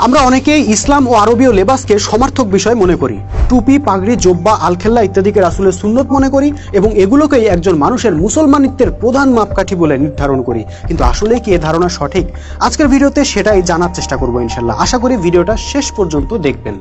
আমরা অনেকেই ইসলাম ও আরবীয় লেবাসকে সমার্থক বিষয় মনে করি। টুপি, পাগড়ি, জোব্বা, আলখেল্লা ইত্যাদিকে রাসূলের সুন্নত মনে করি এবং এগুলোকেই একজন মানুষের মুসলমানিত্বের প্রধান মাপকাঠি বলে নির্ধারণ করি। কিন্তু আসলে কি এ ধারণা সঠিক? আজকের ভিডিওতে সেটাই জানার চেষ্টা করব ইনশাআল্লাহ। আশা করি ভিডিওটা শেষ পর্যন্ত দেখবেন।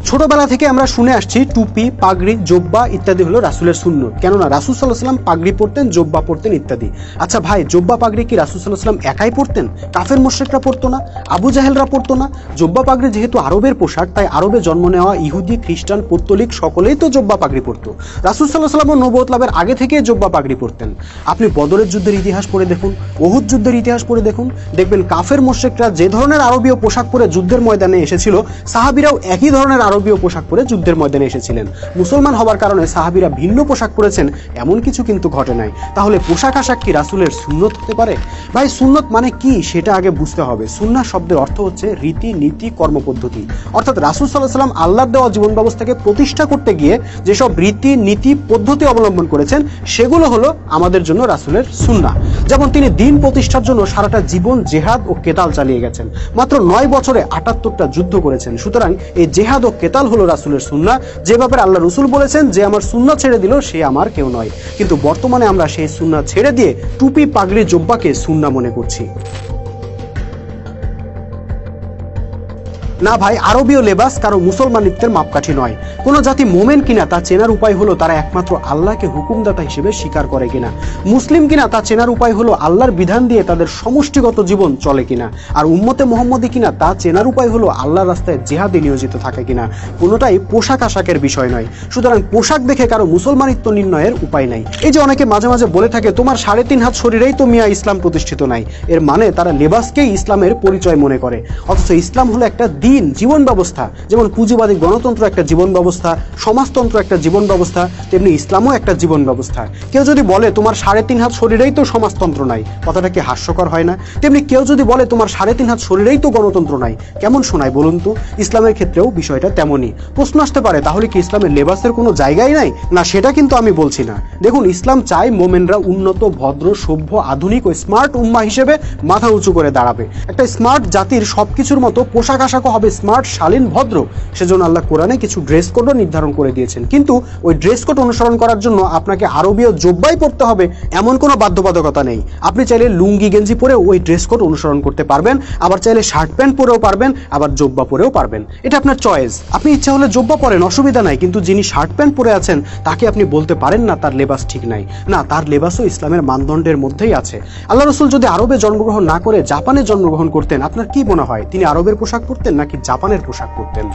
ছোটবেলা থেকে আমরা শুনে আসছি টুপি, পাগড়ি, জোব্বা ইত্যাদি হলো রাসূলের সুন্নত। কেননা রাসূল সাল্লাল্লাহু আলাইহি ওয়াসাল্লাম পাগড়ি পরতেন, জোব্বা পরতেন ইত্যাদি। আচ্ছা ভাই, জোব্বা পাগড়ি কি রাসূল সাল্লাল্লাহু আলাইহি ওয়াসাল্লাম একাই পরতেন? কাফের মুশরিকরা পরতো না? আবু জাহেলরা পরতো না? জোব্বা পাগড়ি যেহেতু আরবের পোশাক, তাই আরবে জন্ম নেওয়া ইহুদি, খ্রিস্টান, পৌত্তলিক সকলেই তো জোব্বা পাগড়ি পরতো। রাসূল সাল্লাল্লাহু আলাইহি ওয়াসাল্লাম নবুয়ত লাভের আগে থেকে জোব্বা পাগড়ি পরতেন। আপনি বদরের যুদ্ধের ইতিহাস পড়ে দেখুন, উহুদ যুদ্ধের ইতিহাস পড়ে দেখুন, দেখবেন কাফের মুশরিকরা যে ধরনের আরবীয় পোশাক পরে যুদ্ধের ময়দানে এসেছিল, সাহাবীরাও একই ধরনের আরবীয় পোশাক পরে যুদ্ধের ময়দানে এসেছিলেন। মুসলমান হবার কারণে সাহাবীরা ভিন্ন পোশাক পরেছেন এমন কিছু কিন্তু ঘটে নাই। তাহলে পোশাক আশাক কি রাসূলের সুন্নত হতে পারে? ভাই, সুন্নত মানে কি সেটা আগে বুঝতে হবে। সুন্নাহ শব্দের অর্থ হচ্ছে রীতি, নীতি, কর্মপদ্ধতি। অর্থাৎ রাসূল সাল্লাল্লাহু আলাইহি ওয়াসাল্লাম আল্লাহর দেওয়া জীবন ব্যবস্থাকে প্রতিষ্ঠা করতে গিয়ে যেসব রীতি, নীতি, পদ্ধতি অবলম্বন করেছেন সেগুলো হলো আমাদের জন্য রাসূলের সুন্নাহ। যেমন তিনি দিন প্রতিষ্ঠার জন্য সারাটা জীবন জেহাদ ও কেতাল চালিয়ে গেছেন। মাত্র 9 বছরে 78টা যুদ্ধ করেছেন। সুতরাং এই জেহাদ ও কেতাল হলো রাসূলের সুন্নাহ, যে ব্যাপারে আল্লাহ রাসূল বলেছেন যে আমার সুন্নাহ ছেড়ে দিল সে আমার কেউ নয়। কিন্তু বর্তমানে আমরা সেই সুন্নাহ ছেড়ে দিয়ে টুপি, পাগড়ি, জোব্বাকে সুন্নাহ মনে করছি। না ভাই, আরবীয় লেবাস কারো মুসলমানিত্বের মাপকাঠি নয়। কোন জাতি মোমেন কিনা তা চেনার উপায় হলো তারা একমাত্র আল্লাহকে হুকুমদাতা হিসেবে স্বীকার করে কিনা। মুসলিম কিনা তা চেনার উপায় হলো আল্লাহর বিধান দিয়ে তাদের সমষ্টিগত জীবন চলে কিনা। আর উম্মতে মুহাম্মদী কিনা তা চেনার উপায় হলো আল্লাহর রাস্তায় জিহাদে নিয়োজিত থাকে কিনা। কোনোটাই পোশাক আশাকের বিষয় নয়। সুতরাং পোশাক দেখে কারো মুসলমানিত্ব নির্ণয়ের উপায় নাই। এই যে অনেকে মাঝে মাঝে বলে থাকে তোমার 3.5 হাত শরীরেই তো মিয়া ইসলাম প্রতিষ্ঠিত নাই, এর মানে তারা লেবাসকেই ইসলামের পরিচয় মনে করে। অথচ ইসলাম হলো একটা জীবন ব্যবস্থা। যেমন পুঁজিবাদী গণতন্ত্র একটা জীবন ব্যবস্থা, সমাজতন্ত্র একটা জীবন ব্যবস্থা, তেমনি ইসলামও একটা জীবন ব্যবস্থা। কেউ যদি বলে তোমার 3.5 হাত শরীরেই তো সমাজতন্ত্র নাই, কথাটা কি হাস্যকর হয় না? তেমনি কেউ যদি বলে তোমার 3.5 হাত শরীরেই তো গণতন্ত্র নাই, কেমন শোনায় বলুন তো? ইসলামের ক্ষেত্রেও বিষয়টা তেমনই। প্রশ্ন আসতে পারে তাহলে কি ইসলামের লেবাসের কোনো জায়গাই নাই? না, সেটা কিন্তু আমি বলছি না। দেখুন, ইসলাম চায় মোমেনরা উন্নত, ভদ্র, সভ্য, আধুনিক ও স্মার্ট উম্মাহ হিসেবে মাথা উঁচু করে দাঁড়াবে। একটা স্মার্ট জাতির সবকিছুর মতো পোশাক আশাকও হবে স্মার্ট, শালীন, ভদ্র। সেজন্য আল্লাহ কোরআনে কিছু ড্রেস কোডও নির্ধারণ করে দিয়েছেন। কিন্তু ওই ড্রেস কোড অনুসরণ করার জন্য আপনাকে আরবীয় জোব্বাই পরতে হবে এমন কোনো বাধ্যবাধকতা নেই। আপনি চাইলে লুঙ্গি গেঞ্জি পরে ওই ড্রেস কোড অনুসরণ করতে পারবেন, আবার চাইলে শার্ট প্যান্ট পরেও পারবেন, আবার জোব্বা পরেও পারবেন। এটা আপনার চয়েস। আপনি ইচ্ছা হলে জোব্বা পরেন, অসুবিধা নাই। কিন্তু যিনি শার্ট প্যান্ট পরে আছেন তাকে আপনি বলতে পারেন না তার লেবাস ঠিক নাই। না, তার লেবাসও ইসলামের মানদণ্ডের মধ্যেই আছে। আল্লাহ রাসূল যদি আরবে জন্মগ্রহণ না করে জাপানে জন্মগ্রহণ করতেন, আপনার কি মনে হয় তিনি আরবের পোশাক পরতেন নাকি জাপানের পোশাক পরতেন?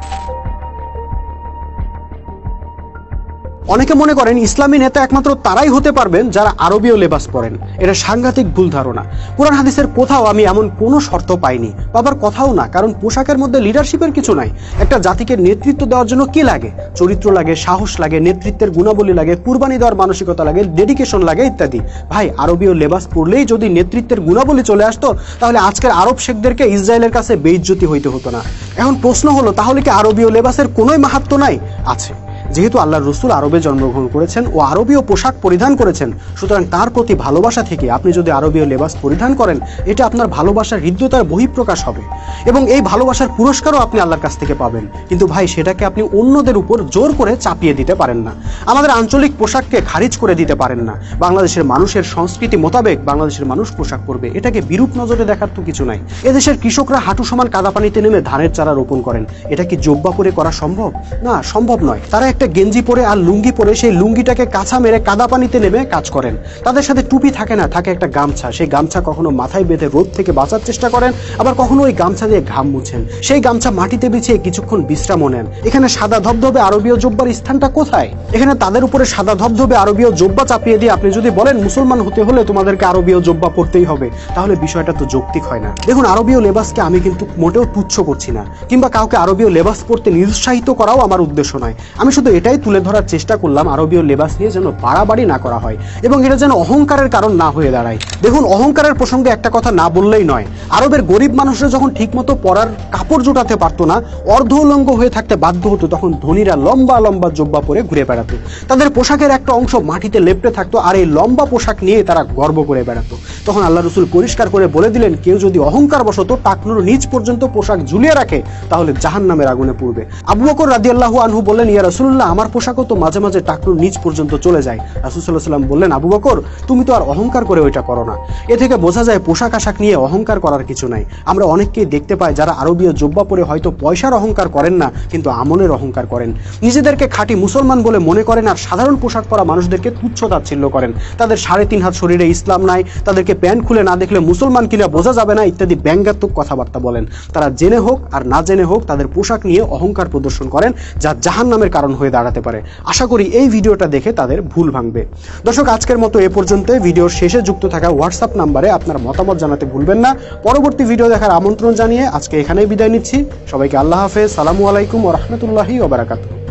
অনেকে মনে করেন ইসলামী নেতা একমাত্র তারাই হতে পারবেন যারা আরবীয় লেবাস পরেন। এটা সাংঘাতিক ভুল ধারণা। কোরআন হাদিসের কোথাও আমি এমন কোনো শর্ত পাইনি, বাবার কথাও না। কারণ পোশাকের মধ্যে লিডারশিপের কিছু নাই। একটা জাতিকে নেতৃত্ব দেওয়ার জন্য কি লাগে? চরিত্র লাগে, সাহস লাগে, নেতৃত্বের গুণাবলী লাগে, কুরবানি দেওয়ার মানসিকতা লাগে, ডেডিকেশন লাগে ইত্যাদি। ভাই, আরবীয় লেবাস পরলেই যদি নেতৃত্বের গুণাবলী চলে আসতো তাহলে আজকের আরব শেখদেরকে ইসরায়েলের কাছে বেইজ্জতি হইতে হতো না। এখন প্রশ্ন হলো তাহলে কি আরবীয় লেবাসের কোনোই মাহাত্ম্য নাই? আছে। যেহেতু আল্লাহর রাসূল আরবে জন্মগ্রহণ করেছেন ও আরবীয় পোশাক পরিধান করেছেন, সুতরাং তার প্রতি ভালোবাসা থেকে আপনি যদি আরবীয় লেবাস পরিধান করেন, এটা আপনার ভালোবাসার হৃদ্যতার বহিঃপ্রকাশ হবে এবং এই ভালোবাসার পুরস্কারও আপনি আল্লাহর কাছ থেকে পাবেন। কিন্তু ভাই, সেটাকে আপনি অন্যদের উপর জোর করে চাপিয়ে দিতে পারেন না। আমাদের আঞ্চলিক পোশাককে খারিজ করে দিতে পারেন না। বাংলাদেশের মানুষের সংস্কৃতি মোতাবেক বাংলাদেশের মানুষ পোশাক পরবে, এটাকে বিরূপ নজরে দেখার তো কিছু নাই। এদেশের কৃষকরা হাঁটু সমান কাদা পানিতে নেমে ধানের চারা রোপণ করেন, এটা কি জোব্বা পরে করা সম্ভব? না, সম্ভব নয়। তারা একটা গেঞ্জি পরে আর লুঙ্গি পরে সেই লুঙ্গিটাকে কাঁচা মেরে কাদা পানিতে নেমে কাজ করেন। তাদের সাথে টুপি থাকে না, থাকে একটা গামছা। সেই গামছা কখনো মাথায় বেঁধে রোদ থেকে বাঁচার চেষ্টা করেন, আবার কখনো ওই গামছা দিয়ে ঘাম মুছেন। সেই গামছা মাটিতে বিছিয়ে কিছুক্ষণ বিশ্রামও নেন। এখানে সাদা ধবধবে আরবীয় জোব্বার স্থানটা কোথায়? এখানে তাদের উপরে সাদা ধবধবে আরবীয় জোব্বা চাপিয়ে দিয়ে আপনি যদি বলেন মুসলমান হতে হলে তোমাদেরকে আরবীয় জোব্বা পরতেই হবে, তাহলে বিষয়টা তো যৌক্তিক হয় না। দেখুন, আরবীয় লেবাসকে আমি কিন্তু মোটেও তুচ্ছ করছি না, কিংবা কাউকে আরবীয় লেবাস পরতে নিরুৎসাহিত করাও আমার উদ্দেশ্য নয়। আমি শুধু এটাই তুলে ধরার চেষ্টা করলাম আরবীয় লেবাস নিয়ে যেন বাড়াবাড়ি না করা হয় এবং এটা যেন অহংকারের কারণ না হয়ে দাঁড়ায়। দেখুন, অহংকারের প্রসঙ্গে একটা কথা না বললেই নয়। আরবের গরিব মানুষরা যখন ঠিকমতো পরার কাপড় জোটাতে পারতো না, অর্ধ উলঙ্গ হয়ে থাকতে বাধ্য হতো, তখন ধনীরা লম্বা লম্বা জোব্বা পরে ঘুরে বেড়াতো। তাদের পোশাকের একটা অংশ মাটিতে লেপ্টে থাকতো, আর এই লম্বা পোশাক নিয়ে তারা গর্ব করে বেড়াতো। তখন আল্লাহ রসুল পরিষ্কার করে বলে দিলেন, কেউ যদি অহংকার বশত টাকনুর নিচ পর্যন্ত পোশাক ঝুলিয়ে রাখে তাহলে জাহান্নামের আগুনে পড়বে। আবু বকর রাদিয়াল্লাহু আনহু বললেন, ইয়া রাসূলুল্লাহ, আমার পোশাকও তো মাঝে মাঝে টাকনুর নিচ পর্যন্ত চলে যায়। রাসূল সাল্লাল্লাহু আলাইহি ওয়াসাল্লাম বললেন, আবু বকর, তুমি তো আর অহংকার করে ওইটা করো না। এ থেকে বোঝা যায় পোশাক আশাক নিয়ে অহংকার করার কিছু নাই। আমরা অনেককেই দেখতে পাই যারা আরবীয় জোব্বা পরে হয়তো পয়সার অহংকার করেন না, কিন্তু আমলের অহংকার করেন। নিজেদেরকে খাঁটি মুসলমান বলে মনে করেন আর সাধারণ পোশাক পরা মানুষদেরকে তুচ্ছ তাচ্ছিল্য করেন। তাদের 3.5 হাত শরীরে ইসলাম নাই, তাদেরকে প্যান্ট খুলে না দেখলে মুসলমান কিনা বোঝা যাবে না, ইত্যাদি ব্যঙ্গাত্মক কথাবার্তা বলেন। তারা জেনে হোক আর না জেনে হোক তাদের পোশাক নিয়ে অহংকার প্রদর্শন করেন, যা জাহান্নামের কারণ হয়ে দাঁড়াতে পারে। আশা করি এই ভিডিওটা দেখে তাদের ভুল ভাঙবে। দর্শক, আজকের মতো এ পর্যন্ত। ভিডিওর শেষে যুক্ত থাকা হোয়াটসঅ্যাপ নাম্বারে আপনার মতামত জানাতে ভুলবেন না। পরবর্তী ভিডিও দেখার আমন্ত্রণ জানিয়ে আজকে এখানেই বিদায় নিচ্ছি। সবাইকে আল্লাহ হাফেজ, সালামু আলাইকুম ওয়া রাহমাতুল্লাহি ওয়া বারাকাতুহু।